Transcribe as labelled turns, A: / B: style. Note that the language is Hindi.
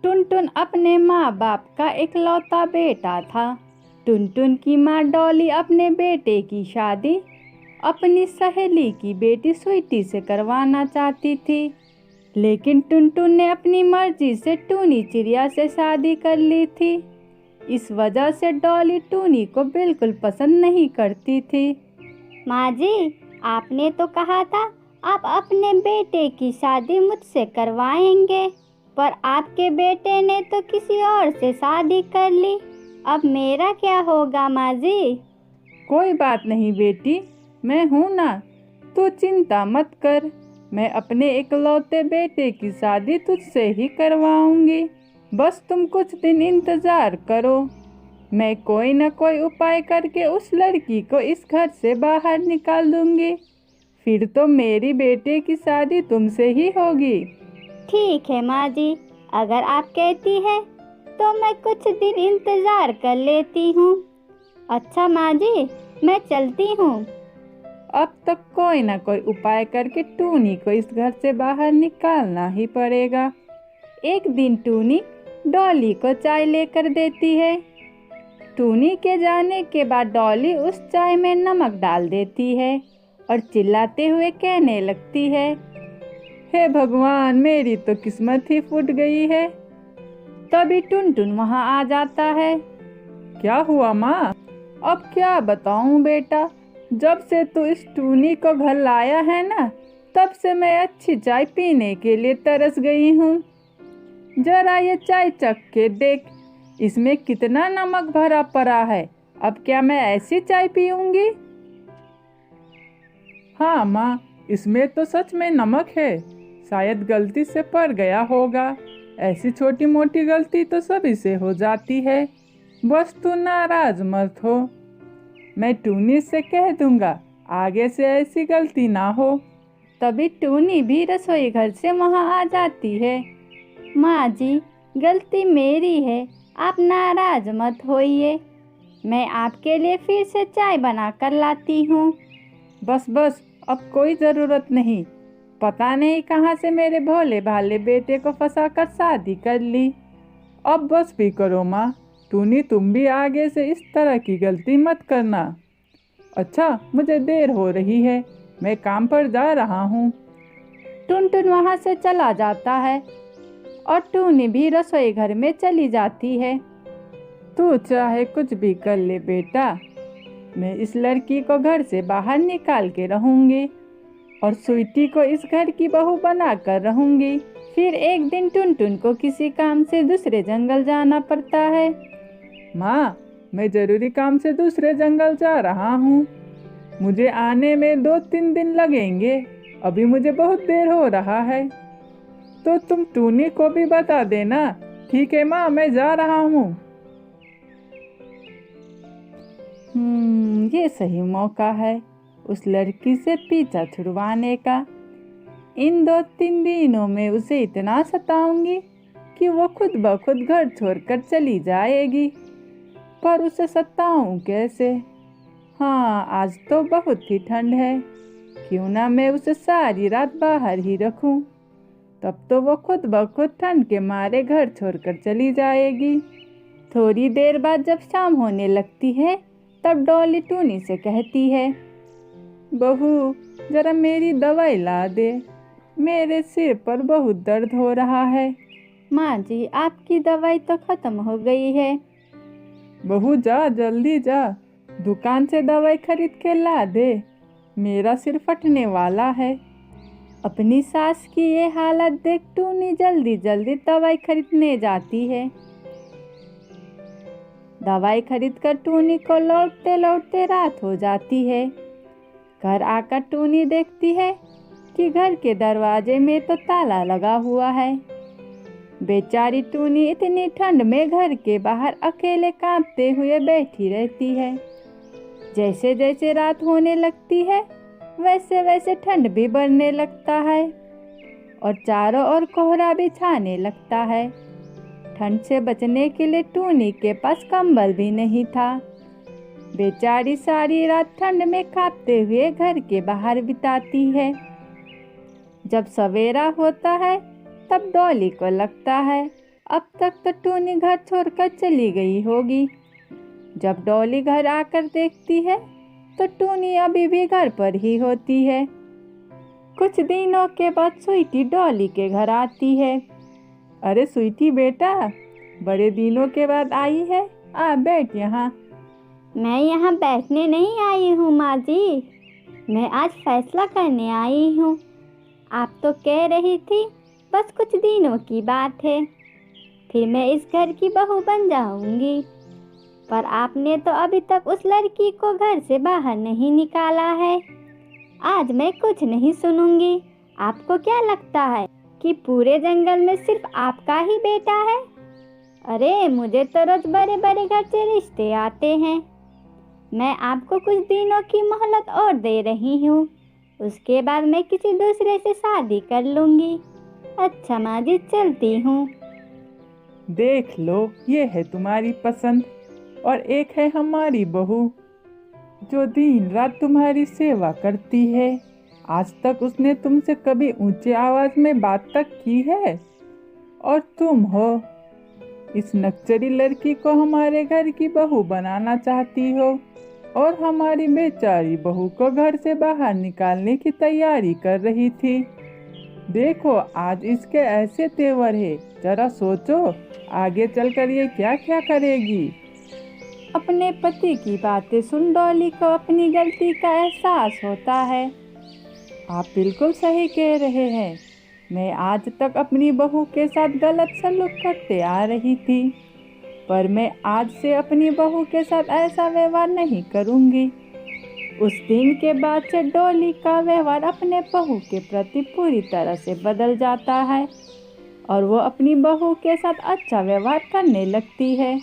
A: टुनटुन अपने माँ बाप का इकलौता बेटा था। टुनटुन की माँ डॉली अपने बेटे की शादी अपनी सहेली की बेटी स्वीटी से करवाना चाहती थी, लेकिन टुनटुन ने अपनी मर्जी से टूनी चिड़िया से शादी कर ली थी। इस वजह से डॉली टूनी को बिल्कुल पसंद नहीं करती थी।
B: माँ जी, आपने तो कहा था आप अपने बेटे की शादी मुझसे करवाएंगे, पर आपके बेटे ने तो किसी और से शादी कर ली। अब मेरा क्या होगा माँ जी?
A: कोई बात नहीं बेटी, मैं हूँ ना, तू चिंता मत कर। मैं अपने इकलौते बेटे की शादी तुझसे ही करवाऊंगी। बस तुम कुछ दिन इंतजार करो। मैं कोई ना कोई उपाय करके उस लड़की को इस घर से बाहर निकाल दूंगी। फिर तो मेरी बेटे की शादी तुमसे ही होगी।
B: ठीक है माँ जी, अगर आप कहती है तो मैं कुछ दिन इंतजार कर लेती हूँ। अच्छा माँ जी, मैं चलती हूँ।
A: अब तक कोई ना कोई उपाय करके टूनी को इस घर से बाहर निकालना ही पड़ेगा। एक दिन टूनी डॉली को चाय लेकर देती है। टूनी के जाने के बाद डॉली उस चाय में नमक डाल देती है और चिल्लाते हुए कहने लगती है, हे भगवान, मेरी तो किस्मत ही फूट गई है। तभी टुनटुन वहां आ जाता है। क्या हुआ माँ? अब क्या बताऊं बेटा, जब से तू इस टूनी को घर लाया है ना, तब से मैं अच्छी चाय पीने के लिए तरस गई हूँ। जरा ये चाय चख के देख, इसमें कितना नमक भरा पड़ा है। अब क्या मैं ऐसी चाय पीऊंगी? हाँ माँ, इसमें तो सच में नमक है। शायद गलती से पड़ गया होगा। ऐसी छोटी मोटी गलती तो सभी से हो जाती है। बस तू नाराज मत हो। मैं टूनी से कह दूंगा आगे से ऐसी गलती ना हो। तभी टूनी भी रसोई घर से वहां आ जाती है।
B: माँ जी, गलती मेरी है, आप नाराज मत होइए। मैं आपके लिए फिर से चाय बना कर लाती हूँ।
A: बस बस, अब कोई ज़रूरत नहीं। पता नहीं कहाँ से मेरे भोले भाले बेटे को फंसाकर शादी कर ली। अब बस भी करो माँ। टूनी, तुम भी आगे से इस तरह की गलती मत करना। अच्छा, मुझे देर हो रही है, मैं काम पर जा रहा हूँ। टुनटुन वहाँ से चला जाता है और टूनी भी रसोई घर में चली जाती है। तू चाहे कुछ भी कर ले बेटा, मैं इस लड़की को घर से बाहर निकाल के रहूंगी और स्वीटी को इस घर की बहू बना कर रहूंगी। फिर एक दिन टुनटुन को किसी काम से दूसरे जंगल जाना पड़ता है। माँ, मैं जरूरी काम से दूसरे जंगल जा रहा हूँ। मुझे आने में 2-3 दिन लगेंगे। अभी मुझे बहुत देर हो रहा है। तो तुम टूनी को भी बता देना। ठीक है माँ, मैं जा रहा हूँ। ये सही मौका है उस लड़की से पीछा छुड़वाने का। इन 2-3 दिनों में उसे इतना सताऊंगी कि वो खुद ब खुद घर छोड़कर चली जाएगी। पर उसे सताऊं कैसे? हाँ, आज तो बहुत ही ठंड है। क्यों ना मैं उसे सारी रात बाहर ही रखूं। तब तो वो खुद ब खुद ठंड के मारे घर छोड़कर चली जाएगी। थोड़ी देर बाद जब शाम होने लगती है, तब डॉली टूनी से कहती है, बहू, जरा मेरी दवाई ला दे। मेरे सिर पर बहुत दर्द हो रहा है।
B: माँ जी, आपकी दवाई तो खत्म हो गई है।
A: बहू, जा जल्दी जा, दुकान से दवाई खरीद के ला दे। मेरा सिर फटने वाला है। अपनी सास की ये हालत देख टूनी जल्दी जल्दी दवाई खरीदने जाती है। दवाई खरीदकर टूनी को लौटते लौटते रात हो जाती है। घर आकर टूनी देखती है कि घर के दरवाजे में तो ताला लगा हुआ है। बेचारी टूनी इतनी ठंड में घर के बाहर अकेले कांपते हुए बैठी रहती है। जैसे जैसे रात होने लगती है, वैसे वैसे ठंड भी बढ़ने लगता है और चारों ओर कोहरा भी छाने लगता है। ठंड से बचने के लिए टूनी के पास कंबल भी नहीं था। बेचारी सारी रात ठंड में कांपते हुए घर के बाहर बिताती है। जब सवेरा होता है, तब डॉली को लगता है अब तक तो टूनी घर छोड़कर चली गई होगी। जब डॉली घर आकर देखती है तो टूनी अभी भी घर पर ही होती है। कुछ दिनों के बाद स्वीटी डॉली के घर आती है। अरे स्वीटी बेटा, बड़े दिनों के बाद आई है, आ बैठ यहाँ।
B: मैं यहाँ बैठने नहीं आई हूँ माँ जी, मैं आज फैसला करने आई हूँ। आप तो कह रही थी बस कुछ दिनों की बात है, फिर मैं इस घर की बहू बन जाऊंगी, पर आपने तो अभी तक उस लड़की को घर से बाहर नहीं निकाला है। आज मैं कुछ नहीं सुनूंगी। आपको क्या लगता है कि पूरे जंगल में सिर्फ आपका ही बेटा है? अरे मुझे तो रोज बड़े बड़े घर से रिश्ते आते हैं। मैं आपको कुछ दिनों की मोहलत और दे रही हूँ, उसके बाद मैं किसी दूसरे से शादी कर लूँगी। अच्छा माँ जी, चलती हूँ।
A: देख लो, ये है तुम्हारी पसंद और एक है हमारी बहू जो दिन रात तुम्हारी सेवा करती है। आज तक उसने तुमसे कभी ऊंची आवाज में बात तक की है? और तुम हो, इस नक्चरी लड़की को हमारे घर की बहू बनाना चाहती हो और हमारी बेचारी बहू को घर से बाहर निकालने की तैयारी कर रही थी। देखो आज इसके ऐसे तेवर है, जरा सोचो आगे चलकर ये क्या क्या करेगी। अपने पति की बातें सुन डॉली को अपनी गलती का एहसास होता है। आप बिल्कुल सही कह रहे हैं, मैं आज तक अपनी बहू के साथ गलत सलूक करते आ रही थी, पर मैं आज से अपनी बहू के साथ ऐसा व्यवहार नहीं करूंगी। उस दिन के बाद से डॉली का व्यवहार अपने बहू के प्रति पूरी तरह से बदल जाता है और वो अपनी बहू के साथ अच्छा व्यवहार करने लगती है।